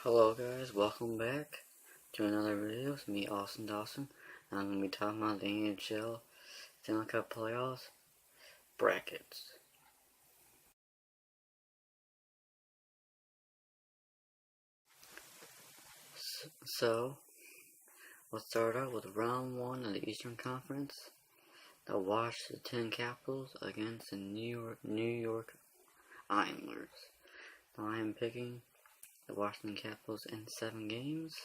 Hello guys, welcome back to another video. It's me, Austin Dawson, and I'm going to be talking about the NHL Stanley Cup Playoffs brackets. So, we'll start out with round 1 of the Eastern Conference. The Washington Capitals against the New York Islanders. Now I am picking the Washington Capitals in 7 games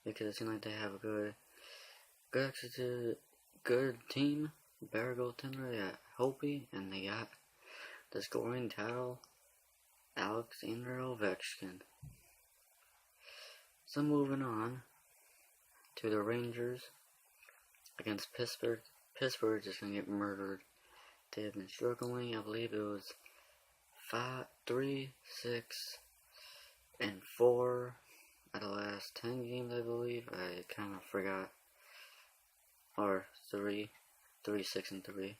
because it seems like they have a good team, better goaltender. They got Hopi, and they got the scoring title, Alexander Ovechkin. So moving on to the Rangers against Pittsburgh. Pittsburgh is going to get murdered. They have been struggling. I believe it was 3, 6, and 4 out of the last 10 games, I believe. I kind of forgot. Or 3, 6, and 3.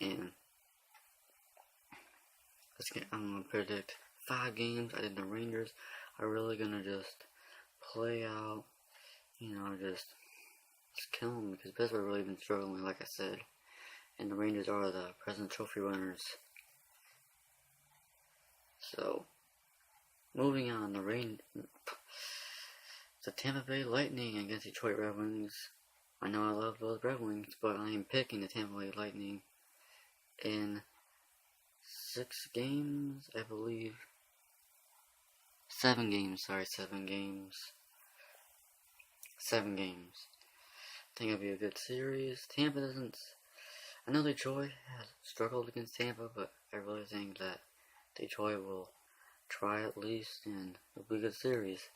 And I'm going to predict 5 games. I think the Rangers are really going to just play out, just kill them, because Pittsburgh really been struggling, like I said. And the Rangers are the present trophy winners. So, moving on, the Tampa Bay Lightning against Detroit Red Wings. I know I love those Red Wings, but I am picking the Tampa Bay Lightning in 6 games, I believe. 7 games, 7 games. 7 games. I think it'll be a good series. Tampa doesn't... I know Detroit has struggled against Tampa, but I really think that Detroit will try at least, and it'll be a good series.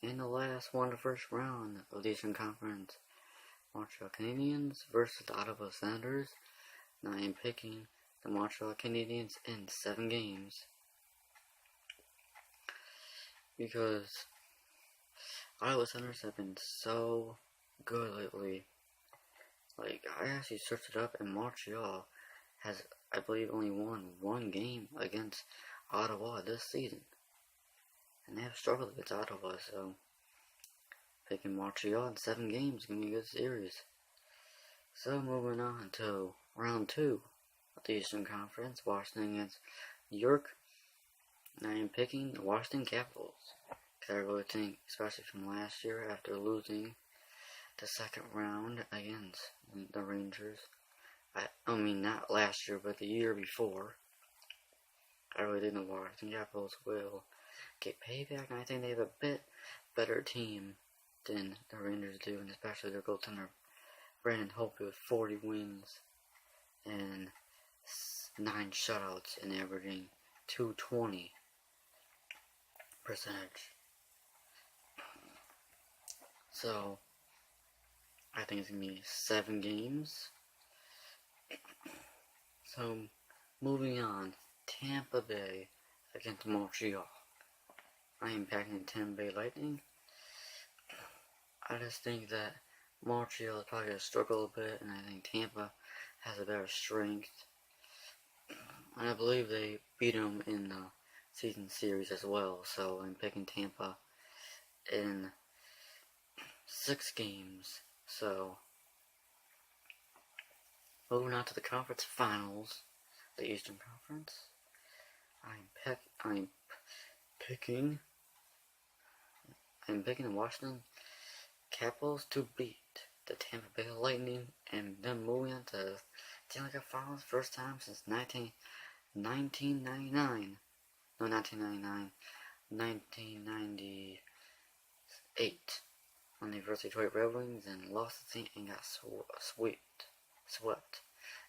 In the last one, the first round of the Eastern Conference, Montreal Canadiens versus the Ottawa Senators. Now I am picking the Montreal Canadiens in 7 games. Because Ottawa Senators have been so good lately. Like, I actually searched it up, and Montreal has, I believe, only won 1 game against Ottawa this season. And they have struggled against Ottawa, so picking Montreal in 7 games is going to be a good series. So moving on to round 2 of the Eastern Conference, Washington against New York. And I am picking the Washington Capitals. Because I really think, especially from last year, after losing the second round against the Rangers. I mean, not last year, but the year before. I really think the Washington Capitals will get payback, and I think they have a bit better team than the Rangers do, and especially their goaltender, Brandon Hope, with 40 wins and 9 shutouts and averaging .220 percentage. So, I think it's going to be 7 games. So, moving on, Tampa Bay against Montreal. I am packing the Tampa Bay Lightning. I just think that Montreal is probably going to struggle a bit, and I think Tampa has a better strength. And I believe they beat them in the season series as well, so I'm picking Tampa in 6 games. So, moving on to the conference finals, the Eastern Conference. I'm picking the Washington Capitals to beat the Tampa Bay Lightning, and then moving on to the Stanley Cup Finals, first time since 1999. No, 1999. 1998. When they versed Detroit Red Wings and lost the team and got swept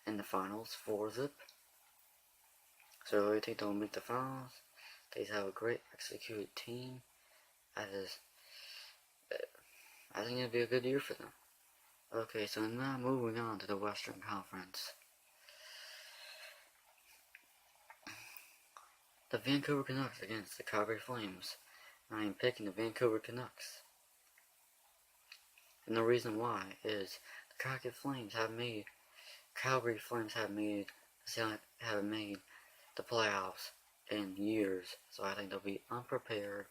in the finals 4-0. So I really think they'll make the finals. They have a great executed team. I think it'll be a good year for them. Okay, so now moving on to the Western Conference. The Vancouver Canucks against the Calgary Flames. I am picking the Vancouver Canucks. And the reason why is the Calgary Flames have made the playoffs in years, so I think they'll be unprepared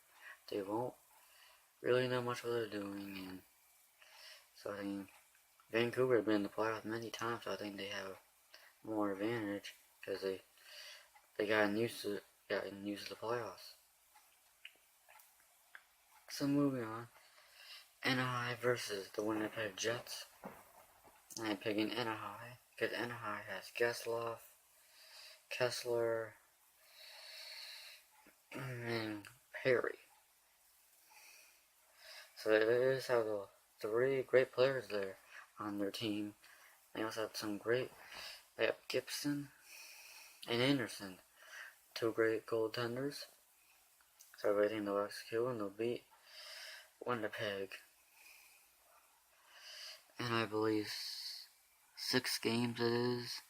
they won't really know much what they're doing, and so I think Vancouver has been in the playoffs many times, so I think they have more advantage because they gotten used to the playoffs. So moving on, Anaheim versus the Winnipeg Jets. I'm picking Anaheim because Anaheim has Getzlaf, Kessler, and Perry. So they just have the three great players there on their team. They also have they have Gibson and Anderson, two great goaltenders. So I think they'll execute and they'll beat Winnipeg. And I believe 6 games it is.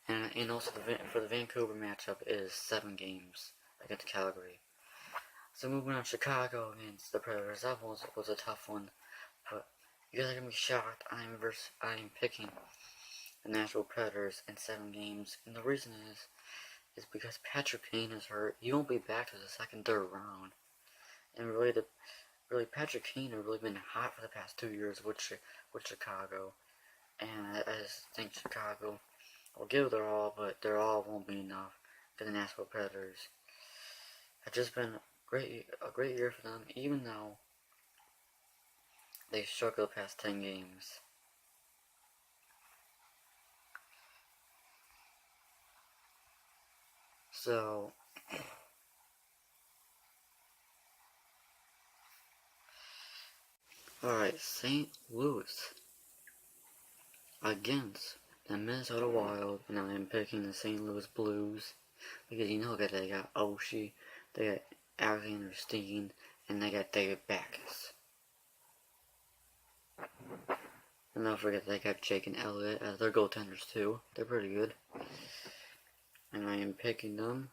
And also for the Vancouver matchup it is 7 games against Calgary. So moving on, Chicago against the Predators. That was a tough one, but you guys are gonna be shocked. I'm picking the Nashville Predators in 7 games, and the reason is because Patrick Kane is hurt. He won't be back to the second, third round, and really Patrick Kane has really been hot for the past 2 years with Chicago, and I just think Chicago will give their all, but their all won't be enough for the Nashville Predators. It's just been a great year for them, even though they struggled the past 10 games. So, alright, St. Louis against the Minnesota Wild, and I am picking the St. Louis Blues because you know that they got Oshie, they got Alexander Steen, and they got David Backes. And don't forget they got Jake and Elliott as their goaltenders too. They're pretty good. And I am picking them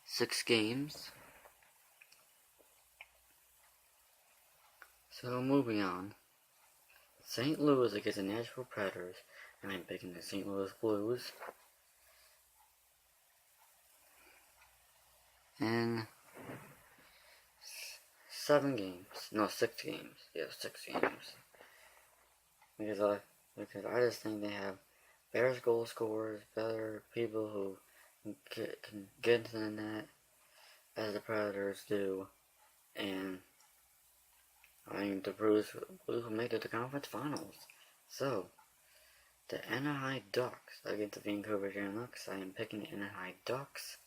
6 games. So moving on, St. Louis against the Nashville Predators, and I'm picking the St. Louis Blues. And 7 games. No, 6 games. Yeah, 6 games. Because I just think they have better goal scorers, better people who can get into the net as the Predators do, and I think the Blues will make it to the conference finals. So, the Anaheim Ducks against the Vancouver Canucks. I am picking the Anaheim Ducks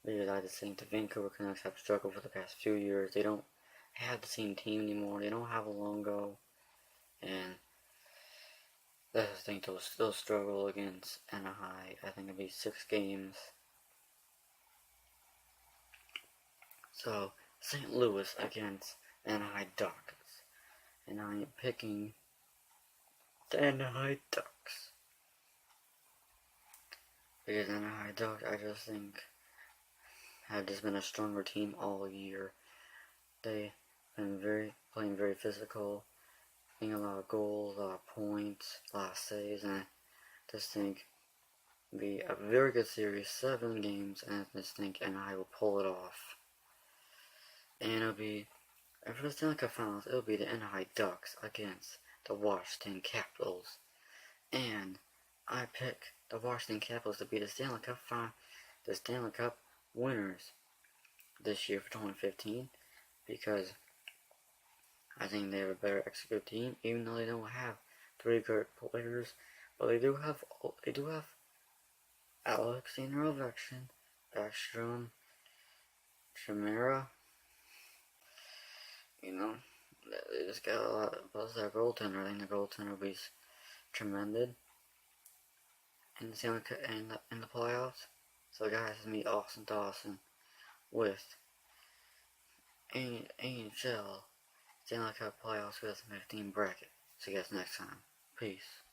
because I just think the Vancouver Canucks have struggled for the past few years. They don't have the same team anymore. They don't have a logo, and I just think they'll struggle against Anaheim. I think it'll be 6 games. So, St. Louis against Anaheim Ducks. And I am picking the Anaheim Ducks. Because Anaheim Ducks, I just think, have just been a stronger team all year. They've been playing very physical, getting a lot of goals, a lot of points, a lot of saves, and I just think it'll be a very good series, 7 games, and I just think Anaheim will pull it off. And it'll be, for the Stanley Cup Finals, it'll be the Anaheim Ducks against the Washington Capitals. And I pick the Washington Capitals to be the Stanley Cup winners this year for 2015, because I think they have a better executive team, even though they don't have 3 good players, but they do have Alexander Ovechkin, Backstrom, Chimera. You know, they just got a lot. Plus their goaltender, I think the goaltender will be tremendous in the playoffs. So guys, it's me, Austin Dawson, with NHL Stanley Cup Playoffs 2015 bracket. See you guys next time. Peace.